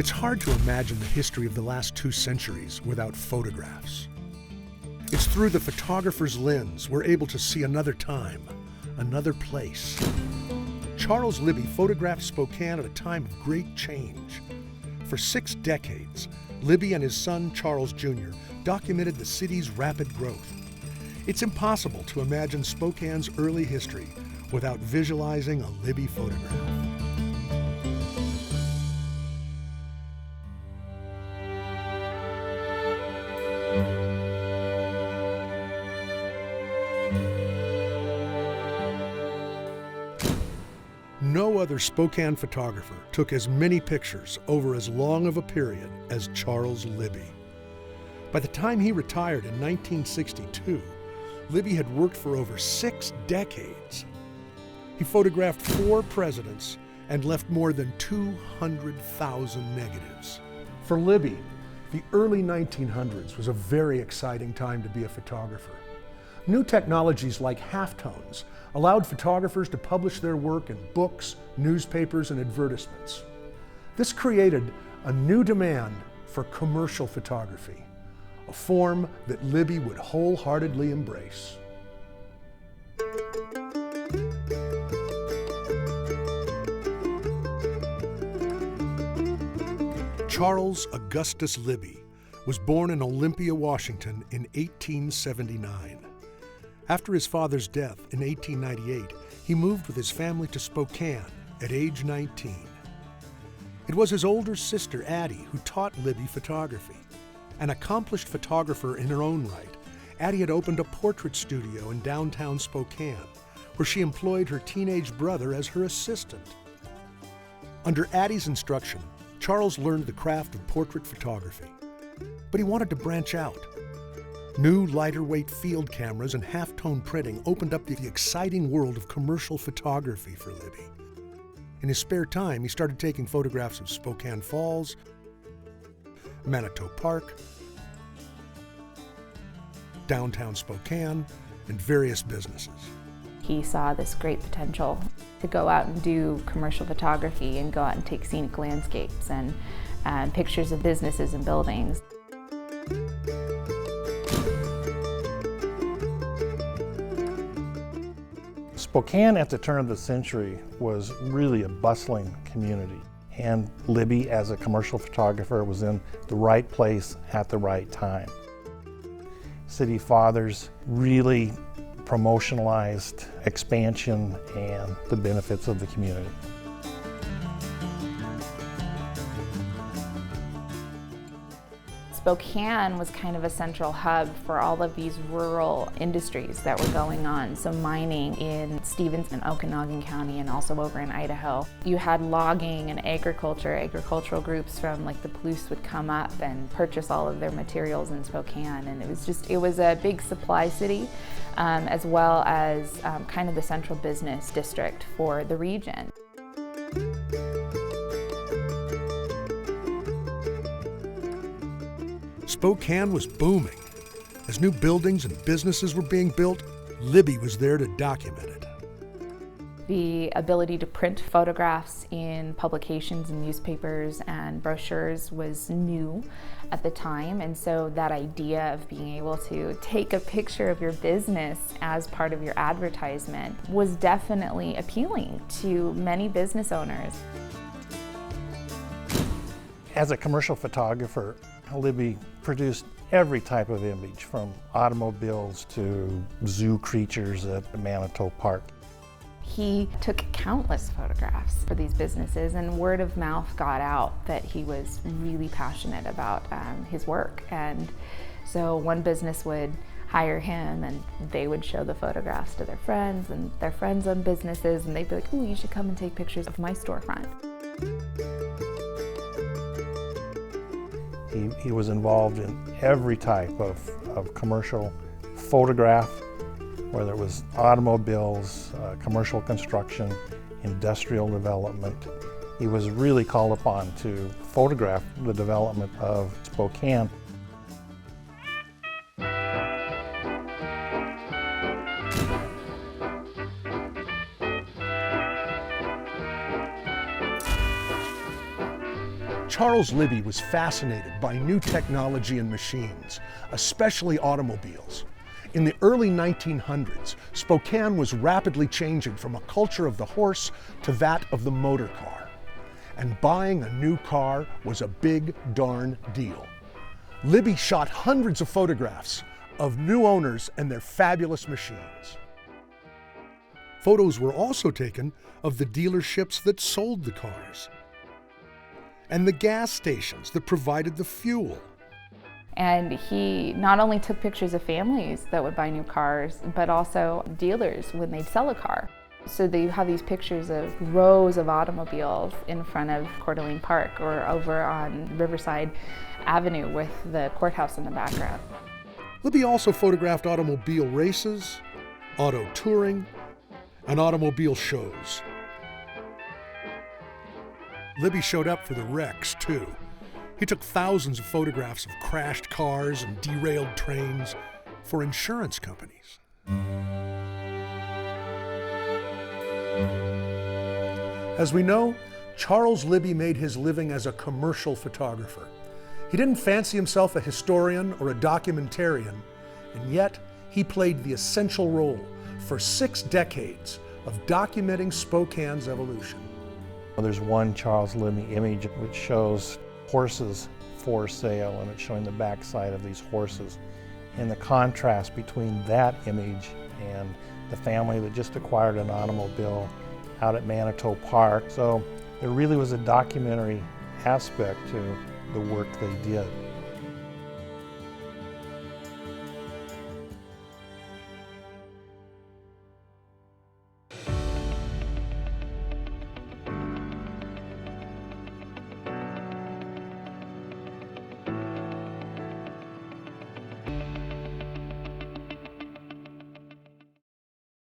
It's hard to imagine the history of the last 2 centuries without photographs. It's through the photographer's lens we're able to see another time, another place. Charles Libby photographed Spokane at a time of great change. For 6 decades, Libby and his son Charles Jr. documented the city's rapid growth. It's impossible to imagine Spokane's early history without visualizing a Libby photograph. No other Spokane photographer took as many pictures over as long of a period as Charles Libby. By the time he retired in 1962, Libby had worked for over 6 decades. He photographed 4 presidents and left more than 200,000 negatives. For Libby, the early 1900s was a very exciting time to be a photographer. New technologies like halftones allowed photographers to publish their work in books, newspapers, and advertisements. This created a new demand for commercial photography, a form that Libby would wholeheartedly embrace. Charles Augustus Libby was born in Olympia, Washington in 1879. After his father's death in 1898, he moved with his family to Spokane at age 19. It was his older sister, Addie, who taught Libby photography. An accomplished photographer in her own right, Addie had opened a portrait studio in downtown Spokane, where she employed her teenage brother as her assistant. Under Addie's instruction, Charles learned the craft of portrait photography, but he wanted to branch out. New lighter-weight field cameras and half-tone printing opened up the exciting world of commercial photography for Libby. In his spare time, he started taking photographs of Spokane Falls, Manitou Park, downtown Spokane, and various businesses. He saw this great potential to go out and do commercial photography and go out and take scenic landscapes and pictures of businesses and buildings. Spokane at the turn of the century was really a bustling community, and Libby, as a commercial photographer, was in the right place at the right time. City fathers really promotionalized expansion and the benefits of the community. Spokane was kind of a central hub for all of these rural industries that were going on. So mining in Stevens and Okanogan County and also over in Idaho. You had logging and agricultural groups from like the Palouse would come up and purchase all of their materials in Spokane. And it was a big supply city as well as kind of the central business district for the region. Spokane was booming. As new buildings and businesses were being built, Libby was there to document it. The ability to print photographs in publications and newspapers and brochures was new at the time, and so that idea of being able to take a picture of your business as part of your advertisement was definitely appealing to many business owners. As a commercial photographer, Libby produced every type of image, from automobiles to zoo creatures at Manitou Park. He took countless photographs for these businesses, and word of mouth got out that he was really passionate about his work. And so one business would hire him and they would show the photographs to their friends and their friends own businesses, and they'd be like, "Ooh, you should come and take pictures of my storefront." He was involved in every type of commercial photograph, whether it was automobiles, commercial construction, industrial development. He was really called upon to photograph the development of Spokane. Charles Libby was fascinated by new technology and machines, especially automobiles. In the early 1900s, Spokane was rapidly changing from a culture of the horse to that of the motor car. And buying a new car was a big darn deal. Libby shot hundreds of photographs of new owners and their fabulous machines. Photos were also taken of the dealerships that sold the cars and the gas stations that provided the fuel. And he not only took pictures of families that would buy new cars, but also dealers when they'd sell a car. So they have these pictures of rows of automobiles in front of Coeur d'Alene Park or over on Riverside Avenue with the courthouse in the background. Libby also photographed automobile races, auto touring, and automobile shows. Libby showed up for the wrecks, too. He took thousands of photographs of crashed cars and derailed trains for insurance companies. As we know, Charles Libby made his living as a commercial photographer. He didn't fancy himself a historian or a documentarian, and yet he played the essential role for 6 decades of documenting Spokane's evolution. There's one Charles Libby image which shows horses for sale, and it's showing the backside of these horses. And the contrast between that image and the family that just acquired an automobile out at Manitou Park. So there really was a documentary aspect to the work they did.